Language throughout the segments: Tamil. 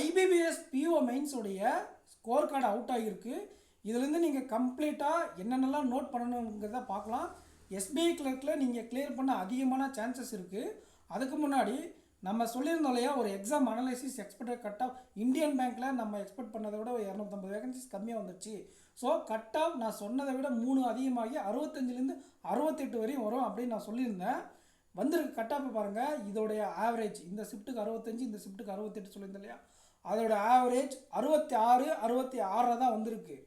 ஐபிபிஎஸ் பிஓ மெயின்ஸுடைய ஸ்கோர் கார்டு அவுட் ஆகியிருக்கு. இதுலேருந்து நீங்கள் கம்ப்ளீட்டாக என்னென்னலாம் நோட் பண்ணணுங்கிறத பார்க்கலாம். எஸ்பிஐ கிளர்க்கில் நீங்கள் கிளியர் பண்ண அதிகமான சான்சஸ் இருக்குது. அதுக்கு முன்னாடி நம்ம சொல்லியிருந்தோம் இல்லையா, ஒரு exam analysis expected cut off Indian பேங்க்கில் நம்ம எக்ஸ்பெக்ட் பண்ணதை விட 250 வேகன்சிஸ் கம்மியாக வந்துச்சு. ஸோ கட் ஆஃப் நான் சொன்னதை விட 3 அதிகமாகி 65லேருந்து 68 வரையும் வரும் அப்படின்னு நான் சொல்லியிருந்தேன். வந்திருக்கு கட் ஆஃப் பாருங்கள். இதோடைய ஆவரேஜ் இந்த ஷிஃப்ட்டுக்கு 65, இந்த ஷிஃப்ட்டுக்கு 68 சொல்லியிருந்தேன் இல்லையா, அதோட ஆவரேஜ் 66 தான் வந்திருக்கு.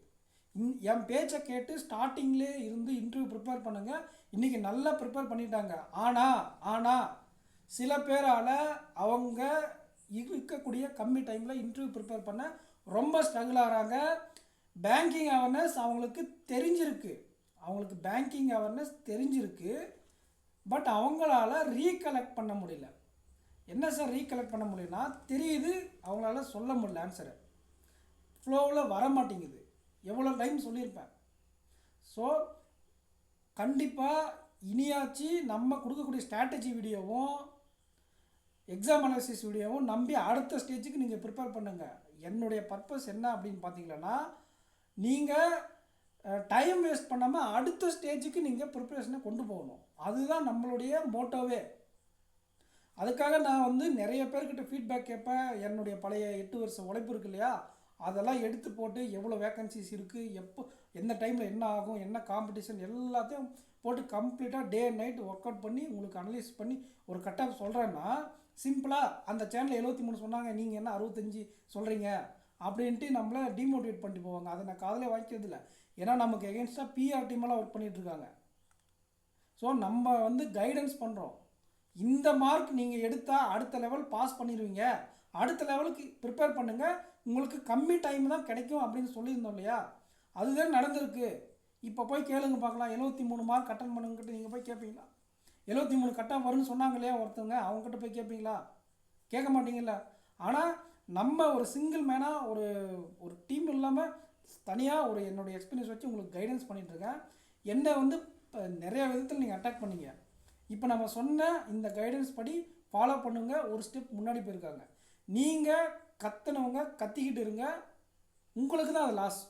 என் பேச்சை கேட்டு ஸ்டார்டிங்லேயே இருந்து இன்டர்வியூ ப்ரிப்பேர் பண்ணுங்கள். இன்றைக்கி நல்லா ப்ரிப்பேர் பண்ணிட்டாங்க. ஆனால் சில பேரால் அவங்க இருக்கக்கூடிய கம்மி டைமில் இன்டர்வியூ ப்ரிப்பேர் பண்ண ரொம்ப ஸ்ட்ரகிள் ஆகிறாங்க. பேங்கிங் அவேர்னஸ் அவங்களுக்கு தெரிஞ்சிருக்கு, பட் அவங்களால ரீகலெக்ட் பண்ண முடியல. என்ன சார் ரீகலெக்ட் பண்ண முடியலன்னா, தெரியுது அவங்களால சொல்ல முடியல, ஆன்சரை ஃப்ளோவில் வர மாட்டேங்குது. எவ்வளோ டைம் சொல்லியிருப்பேன். ஸோ கண்டிப்பாக இனியாச்சு நம்ம கொடுக்கக்கூடிய ஸ்ட்ராட்டஜி வீடியோவும் எக்ஸாம் அனாலிசிஸ் வீடியோவும் நம்பி அடுத்த ஸ்டேஜுக்கு நீங்கள் ப்ரிப்பேர் பண்ணுங்கள். என்னுடைய பர்பஸ் என்ன அப்படின்னு பார்த்தீங்கன்னா, நீங்கள் டைம் வேஸ்ட் பண்ணாமல் அடுத்த ஸ்டேஜுக்கு நீங்கள் ப்ரிப்பரேஷனை கொண்டு போகணும். அதுதான் நம்மளுடைய மோட்டோவே. அதுக்காக நான் நிறைய பேர்கிட்ட ஃபீட்பேக் கேட்பேன். என்னுடைய பழைய 8 வருஷ உழைப்பு இருக்கு இல்லையா, அதெல்லாம் எடுத்து போட்டு எவ்வளோ வேக்கன்சிஸ் இருக்குது, எப்போ எந்த டைமில் என்ன ஆகும், என்ன காம்படிஷன் எல்லாத்தையும் போட்டு கம்ப்ளீட்டாக day and night work out பண்ணி உங்களுக்கு அனலைஸ் பண்ணி ஒரு கட் ஆஃப் சொல்கிறேன்னா, சிம்பிளாக அந்த சேனலில் 73 சொன்னாங்க, நீங்கள் என்ன 65 சொல்கிறீங்க அப்படின்ட்டு நம்மளை டிமோட்டிவேட் பண்ணிட்டு போவாங்க. அதை நான் காதிலே வாங்கிக்கிறது இல்லை. ஏன்னா நமக்கு எகென்ஸ்டாக பிஆர் டீமெல்லாம் ஒர்க் பண்ணிகிட்ருக்காங்க. ஸோ நம்ம கைடன்ஸ் பண்ணுறோம். இந்த மார்க் நீங்கள் எடுத்தால் அடுத்த லெவல் பாஸ் பண்ணிடுவீங்க, அடுத்த லெவலுக்கு ப்ரிப்பேர் பண்ணுங்கள், உங்களுக்கு கம்மி டைம் தான் கிடைக்கும் அப்படின்னு சொல்லியிருந்தோம் இல்லையா, அதுதான் நடந்திருக்கு. இப்போ போய் கேளுங்க பார்க்கலாம். 73 மார்க் அட்டன் பண்ணுங்கிட்ட நீங்கள் போய் கேட்பீங்களா? 73 கட்டாக வரும்னு சொன்னாங்க இல்லையா ஒருத்தவங்க, அவங்ககிட்ட போய் கேட்பீங்களா? கேட்க மாட்டீங்களா? ஆனால் நம்ம ஒரு சிங்கிள் மேனாக ஒரு டீம் இல்லாமல் தனியாக என்னுடைய எக்ஸ்பீரியன்ஸ் வச்சு உங்களுக்கு கைடன்ஸ் பண்ணிகிட்ருக்கேன். என்னை நிறைய விதத்தில் நீங்கள் அட்டாக் பண்ணீங்க. இப்போ நம்ம சொன்ன இந்த கைடன்ஸ் படி ஃபாலோ பண்ணுங்க. ஒரு ஸ்டெப் முன்னாடி போயிருக்காங்க. நீங்கள் கத்துனவங்க கத்திக்கிட்டு இருங்க, உங்களுக்கு தான் அது லாஸ்.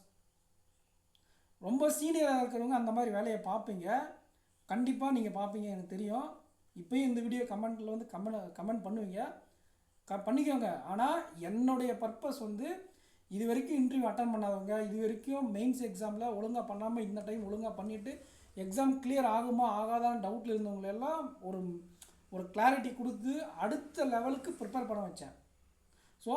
ரொம்ப சீனியராக இருக்கிறவங்க அந்த மாதிரி வேலையை பார்ப்பீங்க, கண்டிப்பாக நீங்கள் பார்ப்பீங்க, எனக்கு தெரியும். இப்போயும் இந்த வீடியோ கமெண்ட்டில் கமெண்ட் பண்ணுவீங்க, பண்ணிக்கோங்க. ஆனால் என்னுடைய பர்பஸ் இது வரைக்கும் இன்டர்வியூ அட்டன் பண்ணாதவங்க, இது வரைக்கும் மெயின்ஸ் எக்ஸாமில் ஒழுங்காக பண்ணாமல் இந்த டைம் ஒழுங்காக பண்ணிவிட்டு எக்ஸாம் கிளியர் ஆகுமா ஆகாதான்னு டவுட்டில் இருந்தவங்களெல்லாம் ஒரு கிளாரிட்டி கொடுத்து அடுத்த லெவலுக்கு ப்ரிப்பேர் பண்ண வச்சேன். ஸோ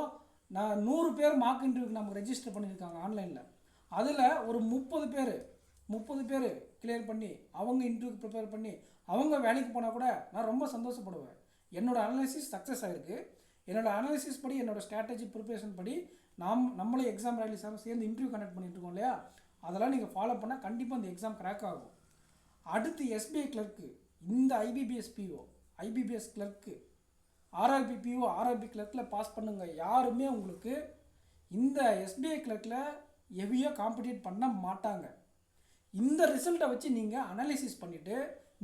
நான் 100 பேர் மார்க் இன்டர்வியூக்கு நமக்கு ரெஜிஸ்டர் பண்ணியிருக்காங்க ஆன்லைனில். அதில் ஒரு 30 பேர் கிளியர் பண்ணி அவங்க இன்டர்வியூக்கு ப்ரிப்பேர் பண்ணி அவங்க வேலைக்கு போனால் கூட நான் ரொம்ப சந்தோஷப்படுவேன். என்னோடய அனாலிசிஸ் சக்ஸஸ் ஆகிருக்கு. என்னோடய அனாலிசிஸ் படி, என்னோடய ஸ்ட்ராட்டஜி ப்ரிப்பரேஷன் படி நம்மளே எக்ஸாம் ரேலி சேர்ந்து இன்டர்வியூ கண்டக்ட் பண்ணிகிட்ருக்கோம் இல்லையா, அதெல்லாம் நீங்கள் ஃபாலோ பண்ணால் கண்டிப்பாக இந்த எக்ஸாம் கிராக் ஆகும். அடுத்து எஸ்பிஐ கிளர்க்கு, இந்த IBPS PO, IBPS clerk, RRB PO, RRB கிளர்க்கில் பாஸ் பண்ணுங்கள். யாருமே உங்களுக்கு இந்த எஸ்பிஐ கிளர்க்கில் ஹெவியாக காம்படிட் பண்ண மாட்டாங்க. இந்த ரிசல்ட்டை வச்சு நீங்கள் அனாலிசிஸ் பண்ணிவிட்டு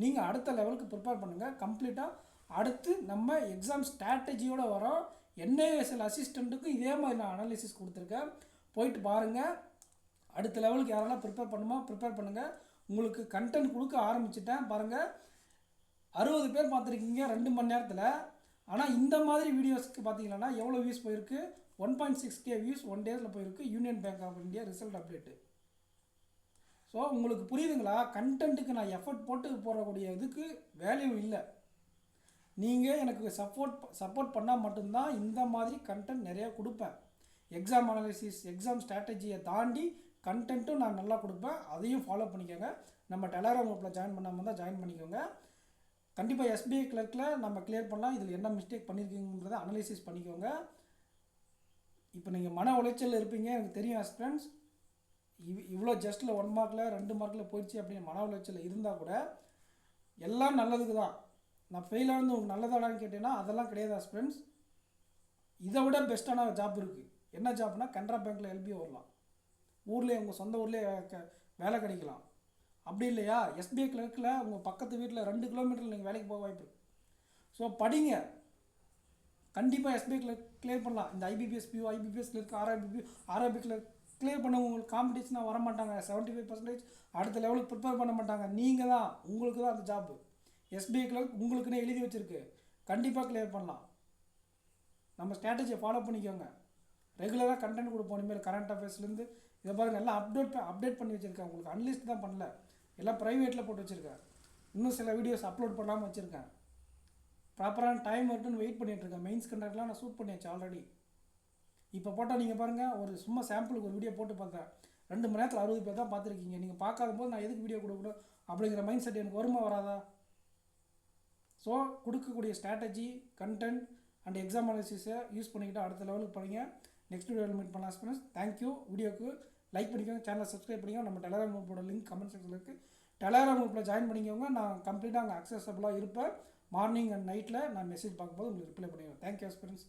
நீங்கள் அடுத்த லெவலுக்கு ப்ரிப்பேர் பண்ணுங்கள். கம்ப்ளீட்டாக அடுத்து நம்ம எக்ஸாம் ஸ்ட்ராட்டஜியோடு வரோம். என்ஏஎஸ்எல் அசிஸ்டண்ட்டுக்கும் இதே மாதிரி நான் அனாலிசிஸ் கொடுத்துருக்கேன், போயிட்டு பாருங்கள். அடுத்த லெவலுக்கு யாரெல்லாம் ப்ரிப்பேர் ப்ரிப்பேர் பண்ணுங்கள். உங்களுக்கு கண்டென்ட் கொடுக்க ஆரம்பிச்சிட்டேன் பாருங்கள். 60 பேர் பார்த்துருக்கீங்க 2 மணி நேரத்தில். ஆனால் இந்த மாதிரி வீடியோஸ்க்கு பார்த்தீங்கன்னா எவ்வளோ வியூஸ் போயிருக்கு? 1.6K வியூஸ் 1 டேஸில் போயிருக்கு. Union bank of India result update. So உங்களுக்கு புரியுதுங்களா? கண்டென்ட்டுக்கு நான் எஃபர்ட் போட்டு போடக்கூடிய இதுக்கு வேல்யூ இல்லை. நீங்கள் எனக்கு சப்போர்ட் பண்ணால் மட்டும்தான் இந்த மாதிரி கண்டென்ட் நிறையா கொடுப்பேன். எக்ஸாம் அனாலிசிஸ், எக்ஸாம் ஸ்ட்ராட்டஜியை தாண்டி கண்டென்ட்டும் நான் நல்லா கொடுப்பேன். அதையும் ஃபாலோ பண்ணிக்கோங்க. நம்ம டெலகிராம் குரூப்பில் ஜாயின் பண்ணாமல் தான் ஜாயின் பண்ணிக்கோங்க. கண்டிப்பாக எஸ்பிஐ கிளர்க்கில் நம்ம கிளியர் பண்ணலாம். இதில் என்ன மிஸ்டேக் பண்ணியிருக்கீங்கன்றதை அனலைசிஸ் பண்ணிக்கோங்க. இப்போ நீங்கள் மன உளைச்சல் இருப்பீங்க, எனக்கு தெரியும் ஆஸ்பிரண்ட்ஸ். இவ்வளோ ஜஸ்ட்டில் 1 மார்க்கில் 2 மார்க்கில் போயிடுச்சு அப்படின்னு மன உளைச்சல் இருந்தால் கூட எல்லாம் நல்லதுக்கு தான். நான் ஃபெயிலாக இருந்து உங்களுக்கு நல்லதாடான்னு கேட்டேன்னா அதெல்லாம் கிடையாது ஆஸ்பிரண்ட்ஸ். இதை விட பெஸ்ட்டான ஜாப் இருக்குது. என்ன ஜாப்னா கனரா பேங்க்கில் எல்பிஓ வரலாம், ஊர்லேயே உங்கள் சொந்த ஊர்லேயே வேலை கிடைக்கலாம். அப்படி இல்லையா எஸ்பிஐ கிளர்க்கில் உங்கள் பக்கத்து வீட்டில் 2 கிலோமீட்டரில் நீங்கள் வேலைக்கு போக வாய்ப்பு இருக்குது. ஸோ படிங்க, கண்டிப்பாக எஸ்பிஐ கிளியர் பண்ணலாம். இந்த IBPS PO, IBPS clerk, RRB clerk clear பண்ணவங்க உங்களுக்கு காம்படிஷனாக வர மாட்டாங்க. 75% அடுத்த லெவலுக்கு ப்ரிப்பேர் பண்ண மாட்டாங்க. நீங்கள் தான், உங்களுக்கு தான் அந்த ஜாப்பு. எஸ்பிஐ கிளர்க் உங்களுக்குன்னே எழுதி வச்சுருக்கு, கண்டிப்பாக கிளியர் பண்ணலாம். நம்ம ஸ்ட்ராட்டஜியை ஃபாலோ பண்ணிக்கோங்க. ரெகுலராக கண்டென்ட் கொடுப்போம். இனிமேல் கரண்ட் அஃபேர்ஸ்லேருந்து இதை பாருங்கள், எல்லாம் அப்டேட் பண்ணி வச்சுருக்கேன். உங்களுக்கு அன்லிஸ்ட் தான் பண்ணல, எல்லாம் ப்ரைவேட்டில் போட்டு வச்சுருக்கேன். இன்னும் சில வீடியோஸ் அப்லோட் பண்ணாமல் வச்சுருக்கேன். ப்ராப்பரான டைம் வருதுன்னு வெயிட் பண்ணிகிட்ருக்கேன். மெயின்ஸ் கண்டக்ட்லாம் நான் ஷூட் பண்ணியாச்சு ஆல்ரெடி. இப்போ போட்டால் நீங்கள் பாருங்கள், ஒரு சும்மா சாம்பிளுக்கு ஒரு வீடியோ போட்டு பார்த்தேன். 2 மணி நேரத்தில் 60 பேர் தான் பார்த்துருக்கீங்க. நீங்கள் பார்க்காத போது நான் எதுக்கு வீடியோ கொடுக்கணும் அப்படிங்கிற மைண்ட் செட் எனக்கு வருமா வராதா? ஸோ கொடுக்கக்கூடிய ஸ்ட்ராட்டஜி, கண்டென்ட் அண்ட் எக்ஸாம் அனாலிசிஸை யூஸ் பண்ணிக்கிட்டு அடுத்த லெவலுக்கு படிங்க. நெக்ஸ்ட் வீடியோவில் மீட் பண்ணலாம் ஃப்ரெண்ட்ஸ். தேங்க்யூ. வீடியோக்கு லைக் பண்ணிக்கோங்க, சேனலை சப்ஸ்கிரைப் பண்ணிக்கோங்க. நம்ம டெலகிராம் குரூப்போட லிங்க் கமெண்ட் செக்ஷனில் இருக்குது. டெலகிராம் குரூப்பில் ஜாயின் பண்ணிக்கோங்க. நான் கம்ப்ளீட்டாக அங்கே அக்சஸபிளாக இருப்பேன். மார்னிங் அண்ட் நைட்டில் நான் மெசேஜ் பார்க்கும்போது உங்களுக்கு ரிப்ளை பண்ணிடுவேன். Thank you friends.